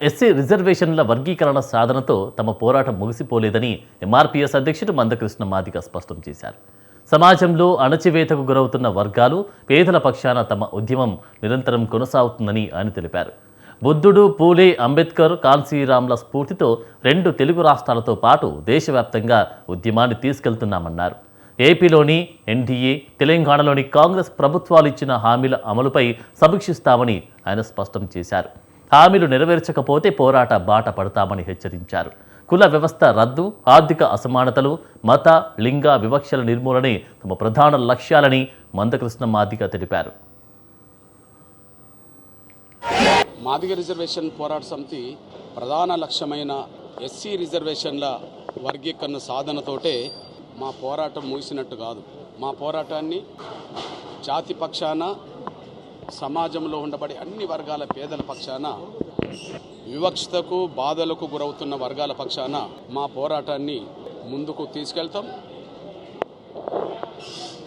SC రిజర్వేషన్ల వర్గీకరణ సాధనతో తమ పోరాటం ముగిసిపోలేదని ఎంఆర్పీఎస్ అధ్యక్షుడు మందకృష్ణ మాదిగ స్పష్టం చేశారు. సమాజంలో అణచివేతకు గురవుతున్న వర్గాలు, పేదల పక్షాన తమ ఉద్యమం నిరంతరం కొనసాగుతుందని ఆయన తెలిపారు. బుద్ధుడు, పూలే, అంబేద్కర్, కాన్సీరాంల స్ఫూర్తితో 2 తెలుగు రాష్ట్రాలతో పాటు దేశవ్యాప్తంగా ఉద్యమాన్ని తీసుకెళ్తున్నామన్నారు. ఏపీలోని ఎన్డీఏ, తెలంగాణలోని కాంగ్రెస్ ప్రభుత్వాలు ఇచ్చిన హామీల అమలుపై సమీక్షిస్తామని ఆయన స్పష్టం చేశారు. హామీలు నెరవేర్చకపోతే పోరాట బాట పడతామని హెచ్చరించారు. కుల వ్యవస్థ రద్దు, ఆర్థిక అసమానతలు, మత, లింగ వివక్షల నిర్మూలనే తమ ప్రధాన లక్ష్యాలని మందకృష్ణ మాదిగ తెలిపారు. మాదిగ రిజర్వేషన్ పోరాట సమితి ప్రధాన లక్ష్యమైన ఎస్సీ రిజర్వేషన్ల వర్గీకరణ సాధనతోటే మా పోరాటం ముగిసినట్టు కాదు. మా పోరాటాన్ని జాతి పక్షాన, సమాజంలో ఉండబడే అన్ని వర్గాల పేదల పక్షాన, వివక్షతకు బాధలకు గురవుతున్న వర్గాల పక్షాన మా పోరాటాన్ని ముందుకు తీసుకెళ్తాం.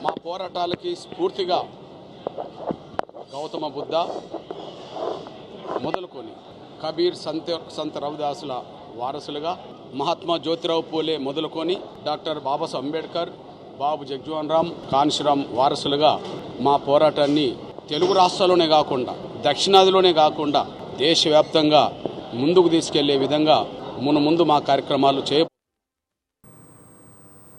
మా పోరాటాలకి స్ఫూర్తిగా గౌతమ బుద్ధ మొదలుకొని కబీర్, సంత రవిదాసుల వారసులుగా, మహాత్మా జ్యోతిరావు పూలే మొదలుకొని డాక్టర్ బాబాసాహెబ్ అంబేద్కర్, బాబు జగ్జీవన్ రామ్, కాన్షీరామ్ వారసులుగా మా పోరాటాన్ని తెలుగు రాష్ట్రాల్లోనే కాకుండా, దక్షిణాదిలోనే కాకుండా దేశవ్యాప్తంగా ముందుకు తీసుకెళ్లే విధంగా ముందు మా కార్యక్రమాలు